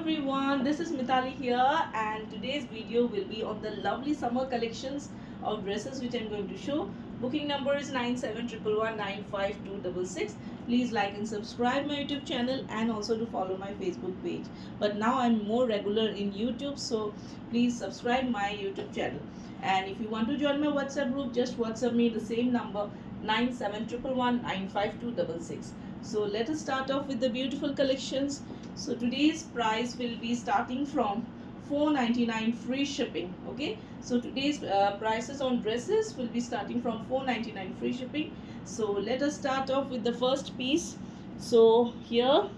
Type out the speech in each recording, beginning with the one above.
everyone, this is Mitali here, and today's video will be on the lovely summer collections of dresses which I'm going to show. Booking number is 9711195266. Please like and subscribe my YouTube channel and also to follow my Facebook page. But now I'm more regular in YouTube, so please subscribe my YouTube channel. And if you want to join my WhatsApp group, just WhatsApp me the same number 9711195266. So let us start off with the beautiful collections. So today's price will be starting from $4.99 free shipping. Okay, so today's prices on dresses will be starting from $4.99 free shipping. So let us start off with the first piece. So here,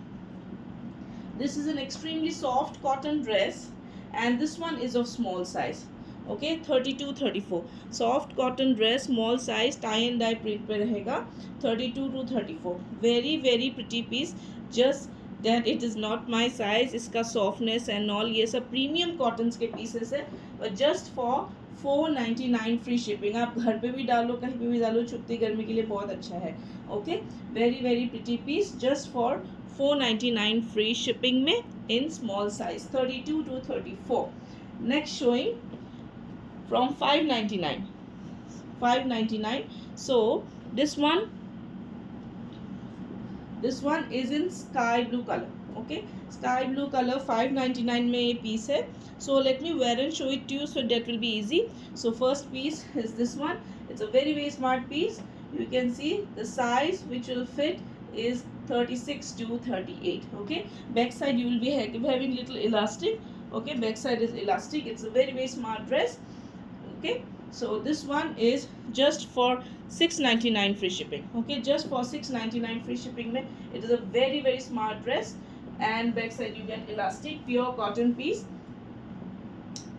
this is an extremely soft cotton dress, and this one is of small size. Okay, 32-34 soft cotton dress, small size, tie and dye print पे रहेगा. 32 to 34 very pretty piece. Just that it is not my size. इसका softness and all ये सब premium cottons के pieces है, but just for $4.99 free shipping. आप घर पे भी डालो, कहीं पे भी डालो, छुपती गर्मी के लिए बहुत अच्छा है. Okay, very pretty piece just for $4.99 free shipping में in small size 32 to 34. Next showing from $5.99. So this one is in sky blue color. Okay, sky blue color, $5.99 में ये piece है. So let me wear and show it to you so that will be easy. So first piece is this one. It's a very smart piece. You can see the size which will fit is 36 to 38. Okay, back side you will be having little elastic. Okay, back side is elastic. It's a very smart dress. Okay, so this one is just for $6.99 free shipping. Okay, just for $6.99 free shipping mein, it is a very smart dress, and back side you get elastic, pure cotton piece.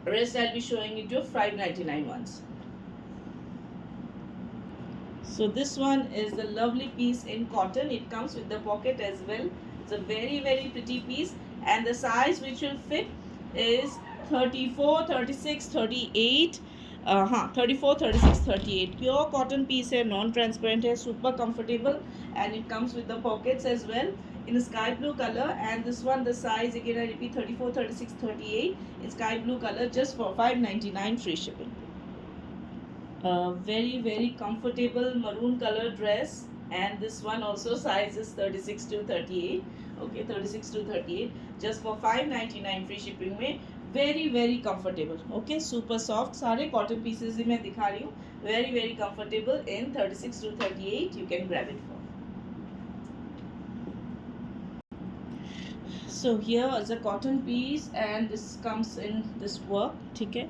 Rest I'll be showing you $5.99 ones. So this one is the lovely piece in cotton. It comes with the pocket as well. It's a very pretty piece, and the size which will fit is 34, 36, 38. 34, 36, 38. Pure cotton piece है, non transparent है, super comfortable, and it comes with the pockets as well in sky blue color. And this one, the size again I repeat, 34, 36, 38 in sky blue color, just for $5.99 free shipping. Very comfortable maroon color dress, and this one also size is 36 to 38. Okay, 36 to 38 just for $5.99 free shipping में. Very comfortable. Okay, super soft. सारे cotton pieces ही मैं दिखा रही हूँ. Very comfortable in 36 to 38. You can grab it for. So here is a cotton piece, and this comes in this work. ठीक है,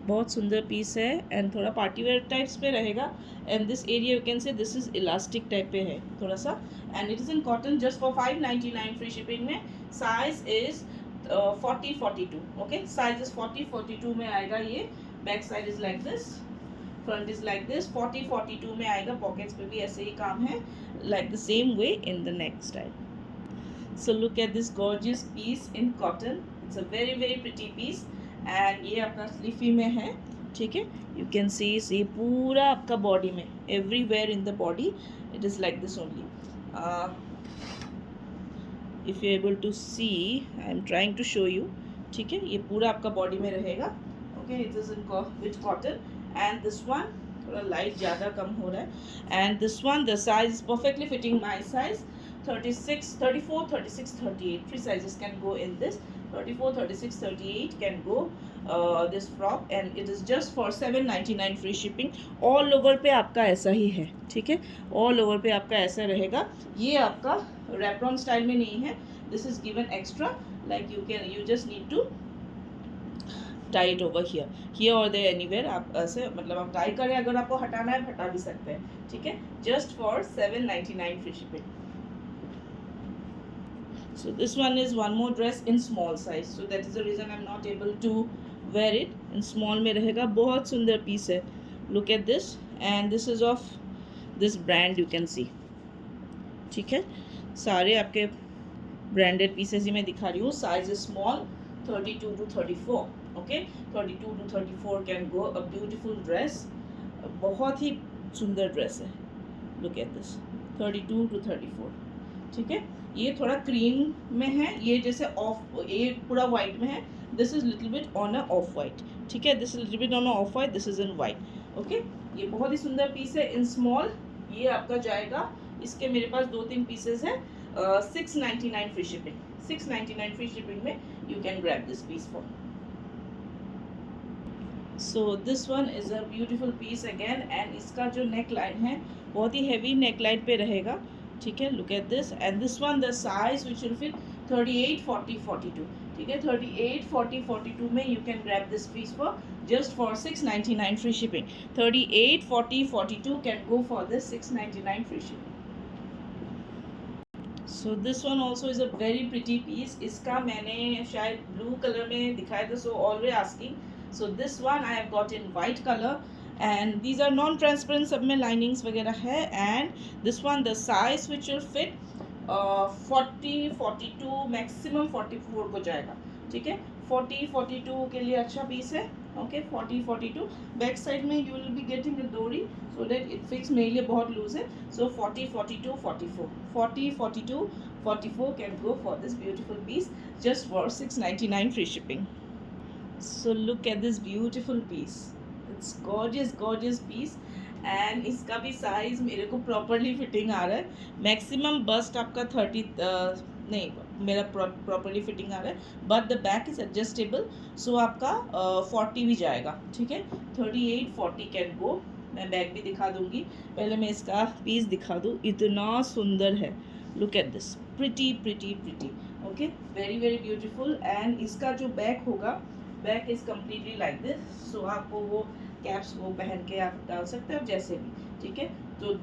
बहुत सुंदर piece है, and थोड़ा party wear types पे रहेगा. And this area you can say this is elastic type पे है थोड़ा सा, and it is in cotton just for $5.99 free shipping में. Size is 40-42. Okay, size is 40-42 में आएगा ये. Back side is like this, front is like this. 40-42 में आएगा. Pockets पे भी ऐसे ही काम है, like the same way in the neck style. So look at this gorgeous piece in cotton. It's a very pretty piece, and ये आपका स्लीफी में है. ठीक है, you can see ये पूरा आपका body में, everywhere in the body it is like this only. If you're able to see, I am trying to show you. ठीक है, ये पूरा आपका बॉडी में रहेगा. Okay, it is in with cotton, and this one थोड़ा light ज़्यादा कम हो रहा है, and this one the size is perfectly fitting my size. 36, 34, 36, 38. 3 sizes can go in this. 34, 36, 38 can go this frock, and it is just for $7.99 free shipping. All over पे आपका ऐसा ही है. ठीक है, all over पे आपका ऐसा रहेगा. ये आपका wrap-on style में नहीं है. This is given extra, like you just need to tie it over here or there, anywhere. आप ऐसे मतलब आप tie करें, अगर आपको हटाना है हटा भी सकते हैं. ठीक है, just for $7.99 free shipping. So this one is one more dress in small size, so that is the reason I'm not able to wear it. In small में रहेगा. बहुत सुंदर piece है. Look at this, and this is of this brand you can see. ठीक है, सारे आपके branded pieces ही मैं दिखा रही हूँ. Size is small, 32 to 34. Okay, 32 to 34 can go. A beautiful dress, बहुत ही सुंदर dress है. Look at this, 32 to 34. ठीक है, ये थोड़ा क्रीम में है, ये जैसे ऑफ, ये पूरा वाइट में है, this is little bit on a of white, ठीक है, this is little bit on a of white, this is in white. Okay, ये बहुत ही सुंदर पीस है इन स्मॉल। ये आपका जाएगा, इसके मेरे पास 2-3 पीसेज है, 699 फ्री शिपिंग, 699 फ्री शिपिंग में you can grab this piece for. So this one is a beautiful piece again, and इसका जो नेक लाइन है बहुत ही हैवी नेक लाइन पे रहेगा, ठीक है। Look at this, and this one the size which will fit 38, 40, 42, ठीक है, 38, 40, 42 में you can grab this piece for just for 699 free shipping. 38, 40, 42 can go for this 699 free shipping. So this one also is a very pretty piece, इसका मैंने शायद blue colour में दिखाया था, so always asking. So this one I have got in white colour, and these are non transparent, सब में linings वगैरह है, and this one the size which will fit 40, 42, maximum 44 को जाएगा, ठीक है। 40, 42 के लिए अच्छा पीस है, ओके। 40, 42 बैक साइड में you will be getting a डोरी सो दैट इट फिक्स, मेरे लिए बहुत लूज है, so 40, 42, 44, 40, 42, 44 can go for this beautiful piece just for 699 free shipping. So look at this beautiful piece, it's gorgeous gorgeous piece, and इसका भी size मेरे को properly fitting आ रहा है। मैक्सिमम बस्ट आपका 30 नहीं, मेरा प्रॉपरली फिटिंग आ रहा है, but the back is adjustable, so आपका 40 भी जाएगा, ठीक है। 38, 40 कैन गो। मैं बैक भी दिखा दूंगी, पहले मैं इसका पीस दिखा दूँ, इतना सुंदर है। Look at this, pretty pretty pretty, okay, very very beautiful. And इसका जो बैक होगा, back is completely like this, so आपको वो कैप्स वो पहन के आप डाल सकते हैं जैसे भी, ठीक है। तो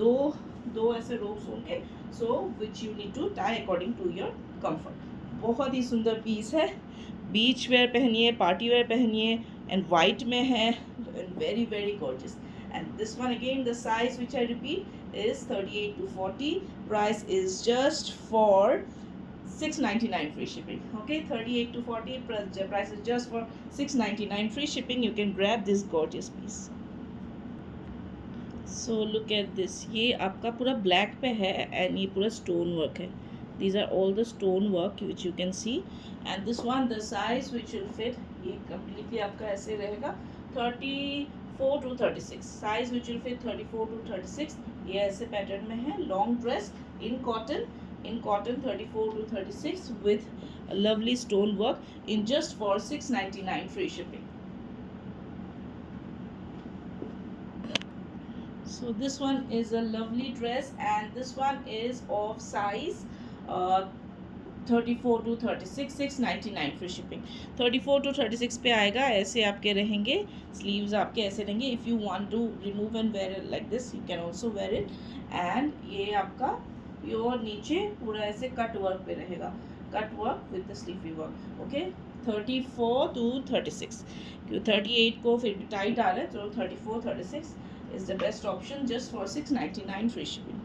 दो ऐसे रोप्स होंगे, so which you need to tie according to your comfort. बहुत ही सुंदर पीस है, बीच वेयर पहनिए, पार्टी वेयर पहनिए, एंड वाइट में है, and very very gorgeous. And this one again the size which I repeat is 38 to 40, price is just for 699 free shipping, okay, 38 to 40 price is just for 699 free shipping, you can grab this gorgeous piece. So look at this, ये आपका पूरा black पे है, and ये पूरा stone work है, these are all the stone work which you can see, and this one the size which will fit, ये completely आपका ऐसे रहेगा 34 to 36, size which will fit 34 to 36, ये ऐसे पैटर्न में है, long dress in cotton, 34 to 36 with a lovely stone work in just for 699 free shipping. So this one is a lovely dress, and this one is of size 34 to 36, 699 free shipping. 34 to 36 पे आएगा, ऐसे आपके रहेंगे, sleeves आपके ऐसे रहेंगे। If you want to remove and wear it like this, you can also wear it, and ये आपका प्योर नीचे पूरा ऐसे कट वर्क पे रहेगा, cut work with the sleeve work, okay. 34 to 36, क्यों 38 को फिर टाइट आ रहा है, तो 34, 36 is the best option just for 699 free shipping.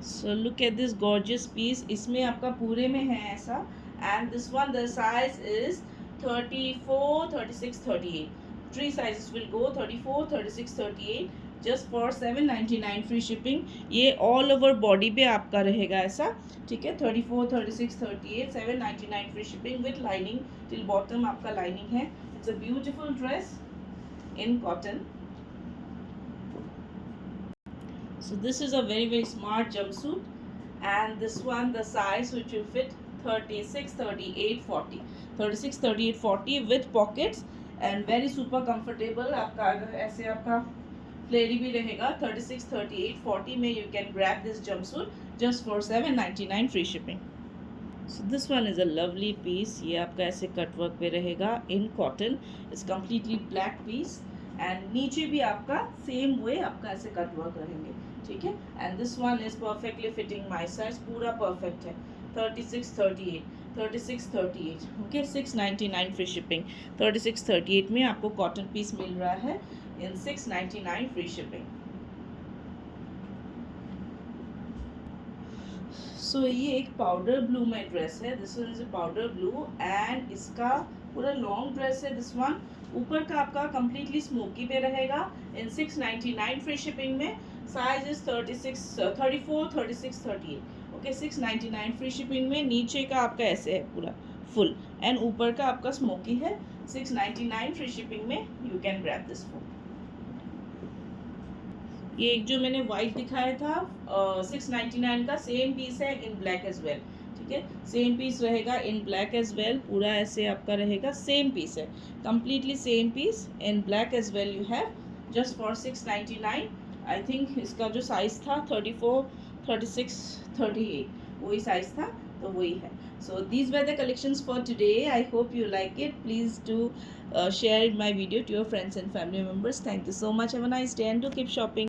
So look at this gorgeous piece, इसमें आपका पूरे में है ऐसा, and this one the size is 34, 36, 38, 3 sizes will go 34, 36, 38 just for 799 free shipping. ये ऑल ओवर बॉडी पे आपका रहेगा ऐसा, ठीक है। 34, 36, 38, 799 free shipping with lining, till bottom आपका लाइनिंग है। It's a beautiful dress in cotton. So this is a very very smart jumpsuit, and this one the size which will fit 36, 38, 40, 36, 38, 40 with pockets and very super comfortable। आपका ऐसे आपका फ्लेरी भी रहेगा। 36, 38, 40 में you can grab this jumpsuit just for 799 free shipping. So this one is a lovely piece, ये आपका ऐसे cut work पे रहेगा in cotton, it's completely black piece, and नीचे भी आपका सेम वे आपका ऐसे कट वर्क रहेंगे, ठीक है। And this one is perfectly fitting my size, पूरा परफेक्ट है। 36, 38, 36, 38, ओके, 699 फ्री शिपिंग। 36, 38 में आपको कॉटन पीस मिल रहा है इन 699 फ्री शिपिंग। सो ये एक पाउडर ब्लू में ड्रेस है, this one is a powder blue, and इसका पूरा लॉन्ग ड्रेस है। दिस वन ऊपर का आपका कम्प्लीटली स्मोकी पे रहेगा इन 699 फ्री शिपिंग में। Size is 34, 36, 38, okay 699 free shipping में। नीचे का आपका ऐसे है पूरा फुल एंड ऊपर का आपका स्मोकी है। 699 फ्री शिपिंग में you can grab this phone. ये एक जो मैंने वाइट दिखाया था 699 का सेम पीस है इन ब्लैक एज वेल। ठीक है, सेम पीस रहेगा इन ब्लैक एज वेल। पूरा ऐसे आपका रहेगा, सेम पीस है, completely same piece in black as well you have just for 699। I think इसका जो साइज़ था 34, 36, 38 वही साइज़ था, तो वही है। So these were the collections for today. I hope you like it. Please do share my video to your friends and family members. Thank you so much. Have a nice day and do keep shopping.